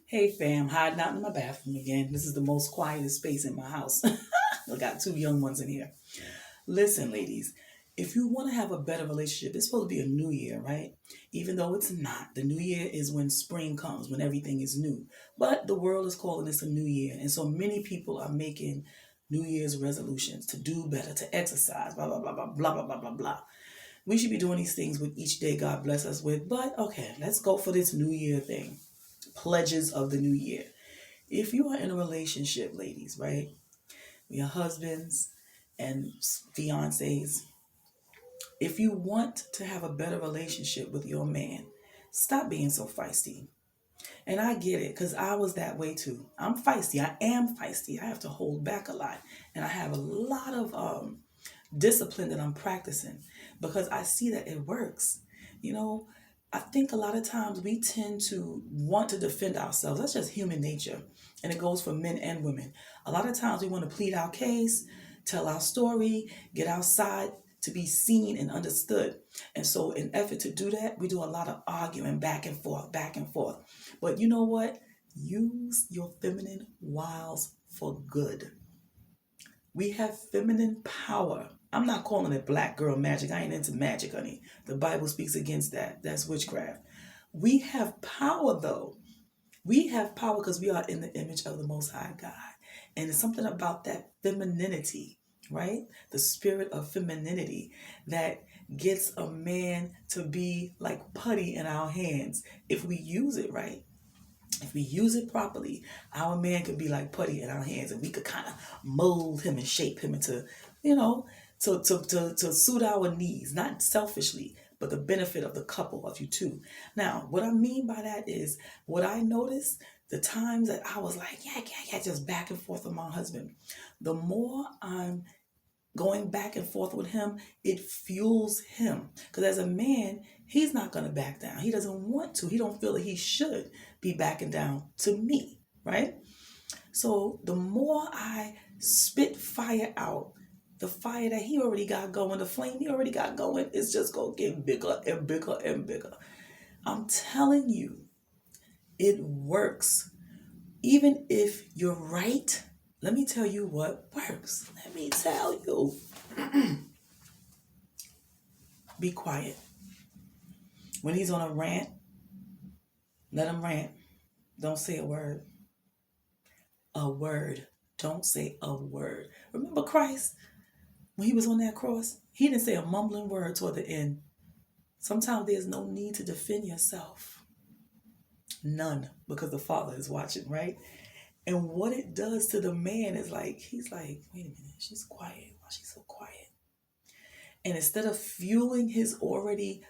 Hey fam, hiding out in my bathroom again. This is the most quietest space in my house. I got two young ones in here. Listen, ladies, if you want to have a better relationship, it's supposed to be a new year, right? Even though it's not. The new year is when spring comes, when everything is new. But the world is calling this a new year. And so many people are making New Year's resolutions to do better, to exercise, blah, blah, blah, blah, blah, blah, blah, blah, blah. We should be doing these things with each day God bless us with. But okay, let's go for this new year thing. Pledges of the new year. If you are in a relationship, ladies, right? Your husbands and fiancés, if you want to have a better relationship with your man, stop being so feisty. And I get it because I was that way too. I'm feisty. I am feisty. I have to hold back a lot. And I have a lot of discipline that I'm practicing because I see that it works. You know, I think a lot of times we tend to want to defend ourselves. That's just human nature. And it goes for men and women. A lot of times we want to plead our case, tell our story, get our side to be seen and understood. And so, in effort to do that, we do a lot of arguing back and forth, back and forth. But you know what? Use your feminine wiles for good. We have feminine power. I'm not calling it black girl magic. I ain't into magic, honey. The Bible speaks against that. That's witchcraft. We have power, though. We have power because we are in the image of the Most High God. And it's something about that femininity, right? The spirit of femininity that gets a man to be like putty in our hands if we use it right. If we use it properly, our man could be like putty in our hands and we could kind of mold him and shape him into, you know, to suit our needs, not selfishly, but the benefit of the couple of you two. Now, what I mean by that is what I noticed the times that I was like, yeah, just back and forth with my husband. The more I'm going back and forth with him, it fuels him. Because as a man, he's not going to back down. He doesn't want to. He don't feel that he should be backing down to me, right? So the more I spit fire out, the fire that he already got going, the flame he already got going, is just going to get bigger and bigger and bigger. I'm telling you, it works. Even if you're right, let me tell you what works. Let me tell you. Be quiet. When he's on a rant, let him rant. Don't say a word. A word. Don't say a word. Remember Christ? When he was on that cross, he didn't say a mumbling word toward the end. Sometimes there's no need to defend yourself. None, because the Father is watching, right? And what it does to the man is like, he's like, wait a minute, she's quiet. Why she's so quiet? And instead of fueling his already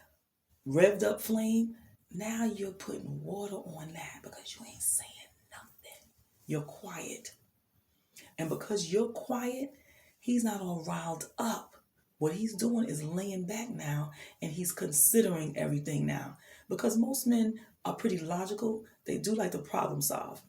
revved up flame, now you're putting water on that because you ain't saying nothing. You're quiet. And because you're quiet, he's not all riled up. What he's doing is laying back now and he's considering everything now. Because most men are pretty logical. They do like to problem solve.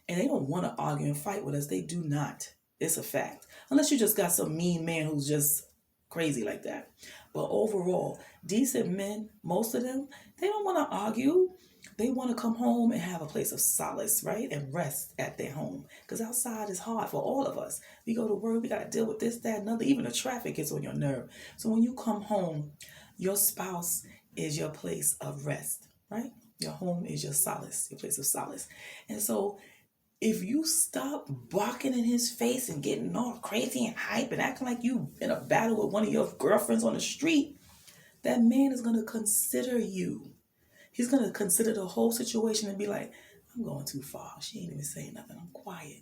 And they don't want to argue and fight with us. They do not. It's a fact. Unless you just got some mean man who's just crazy like that. But overall, decent men, most of them, they don't want to argue. They want to come home and have a place of solace, right? And rest at their home. Because outside is hard for all of us. We go to work, we got to deal with this, that, and other. Even the traffic gets on your nerve. So when you come home, your spouse is your place of rest, right? Your home is your solace, your place of solace. And so if you stop barking in his face and getting all crazy and hype and acting like you in a battle with one of your girlfriends on the street, that man is going to consider you. He's going to consider the whole situation and be like, I'm going too far. She ain't even saying nothing. I'm quiet.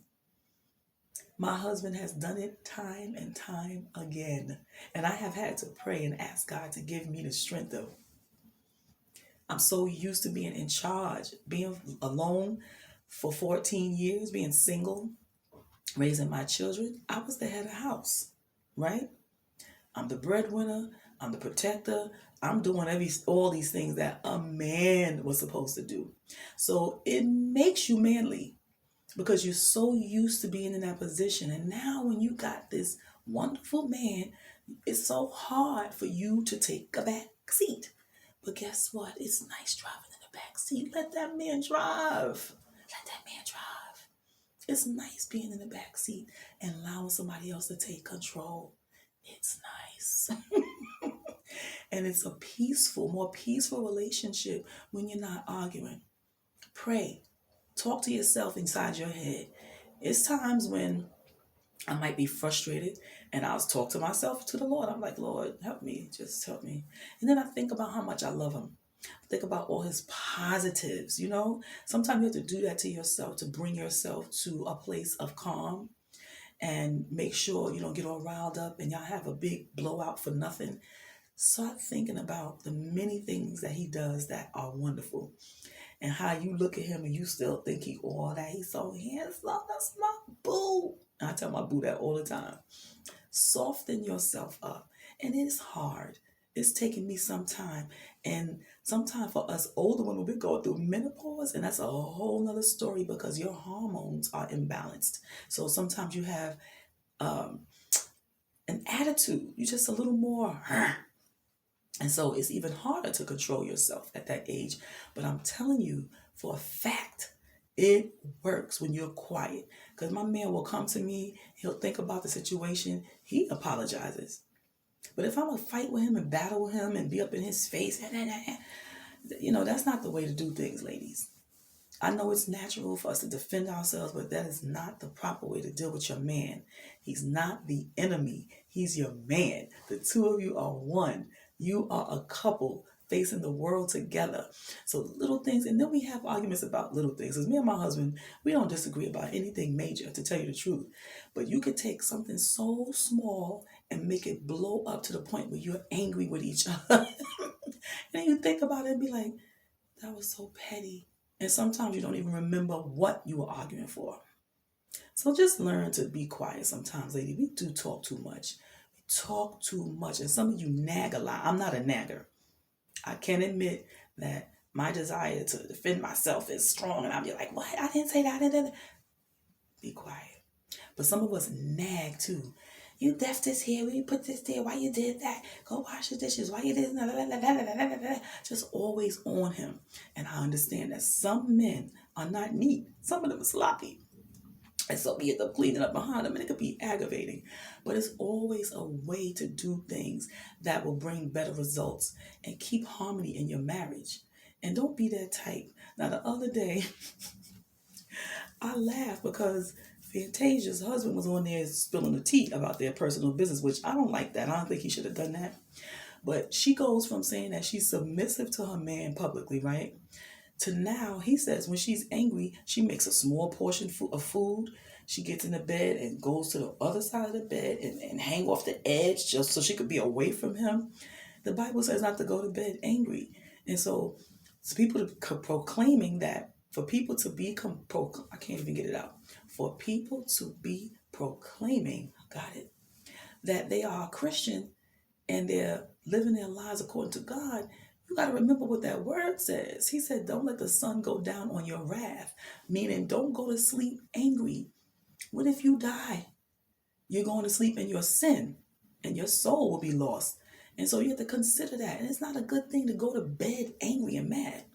My husband has done it time and time again. And I have had to pray and ask God to give me the strength of. I'm so used to being in charge, being alone for 14 years, being single, raising my children. I was the head of the house, right? I'm the breadwinner. I'm the protector. I'm doing all these things that a man was supposed to do. So it makes you manly because you're so used to being in that position. And now when you got this wonderful man, it's so hard for you to take a back seat. But guess what? It's nice driving in the back seat. Let that man drive. Let that It's nice being in the back seat and allowing somebody else to take control. It's nice. And it's a peaceful, more peaceful relationship when you're not arguing. Pray. Talk to yourself inside your head. It's times when I might be frustrated and I'll talk to myself, to the Lord. I'm like, Lord, help me. Just help me. And then I think about how much I love him. Think about all his positives, you know? Sometimes you have to do that to yourself to bring yourself to a place of calm and make sure you don't get all riled up and y'all have a big blowout for nothing. Start thinking about the many things that he does that are wonderful and how you look at him and you still think he all that. He's so handsome. That's my boo. And I tell my boo that all the time. Soften yourself up. And it's hard. It's taking me some time. And sometimes for us older women, we go through menopause, and that's a whole nother story because your hormones are imbalanced. So sometimes you have um, an attitude. You're just a little more. And so it's even harder to control yourself at that age. But I'm telling you for a fact, it works when you're quiet. Because my man will come to me, he'll think about the situation, he apologizes. But if I'm going to fight with him and battle with him and be up in his face, that's not the way to do things, ladies. I know it's natural for us to defend ourselves, but that is not the proper way to deal with your man. He's not the enemy. He's your man. The two of you are one. You are a couple facing the world together. So little things, and then we have arguments about little things. Because me and my husband, we don't disagree about anything major, to tell you the truth. But you could take something so small and make it blow up to the point where you're angry with each other. And you think about it and be like, that was so petty. And sometimes you don't even remember what you were arguing for. So just learn to be quiet sometimes, lady. We do talk too much. We talk too much. And some of you nag a lot. I'm not a nagger. I can admit that my desire to defend myself is strong. And I'll be like, what? I didn't say that. I didn't. Be quiet. But some of us nag too. You left this here. We put this there. Why you did that? Go wash the dishes. Why you did that? Just always on him. And I understand that some men are not neat. Some of them are sloppy. And so we end up cleaning up behind them, and it could be aggravating. But it's always a way to do things that will bring better results and keep harmony in your marriage. And don't be that type. Now, the other day, I laughed because Fantasia's husband was on there spilling the tea about their personal business, which I don't like that. I don't think he should have done that. But she goes from saying that she's submissive to her man publicly, right? To now, he says when she's angry, she makes a small portion of food. She gets in the bed and goes to the other side of the bed and hang off the edge just so she could be away from him. The Bible says not to go to bed angry. And so people are proclaiming that for people to be, I can't even get it out. For people to be proclaiming, got it, that they are a Christian and they're living their lives according to God, you got to remember what that word says. He said, don't let the sun go down on your wrath, meaning don't go to sleep angry. What if you die? You're going to sleep in your sin and your soul will be lost. And so you have to consider that. And it's not a good thing to go to bed angry and mad.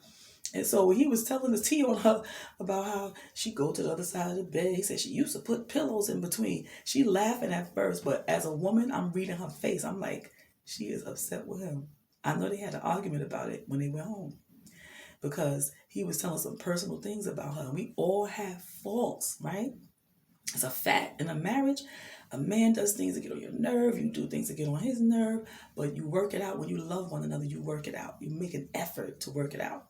And so he was telling the tea on her about how she go to the other side of the bed. He said she used to put pillows in between. She laughing at first, but as a woman, I'm reading her face. I'm like, she is upset with him. I know they had an argument about it when they went home because he was telling some personal things about her. We all have faults, right? It's a fact. In a marriage, a man does things to get on your nerve. You do things to get on his nerve, but you work it out. When you love one another, you work it out. You make an effort to work it out.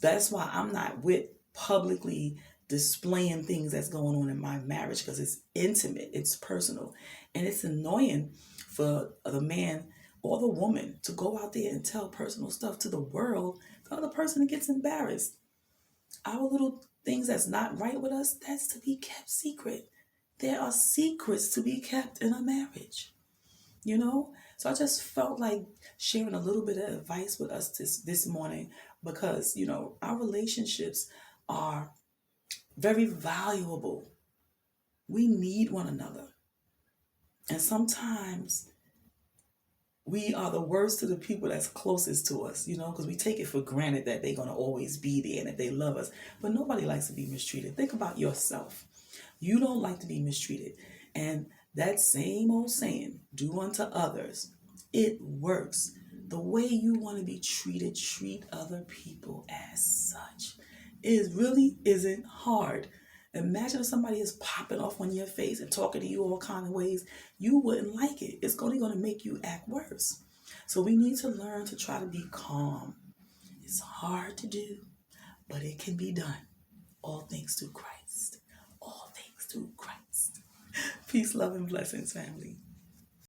That's why I'm not with publicly displaying things that's going on in my marriage because it's intimate, it's personal, and it's annoying for the man or the woman to go out there and tell personal stuff to the world. The other person gets embarrassed. Our little things that's not right with us, that's to be kept secret. There are secrets to be kept in a marriage, you know? So I just felt like sharing a little bit of advice with us this morning because, our relationships are very valuable. We need one another. And sometimes we are the worst to the people that's closest to us, because we take it for granted that they're going to always be there and that they love us. But nobody likes to be mistreated. Think about yourself. You don't like to be mistreated. And that same old saying, do unto others, it works. The way you want to be treated, treat other people as such. It really isn't hard. Imagine if somebody is popping off on your face and talking to you all kind of ways. You wouldn't like it. It's only going to make you act worse. So we need to learn to try to be calm. It's hard to do, but it can be done. All things through Christ. All things through Christ. Peace, love, and blessings, family.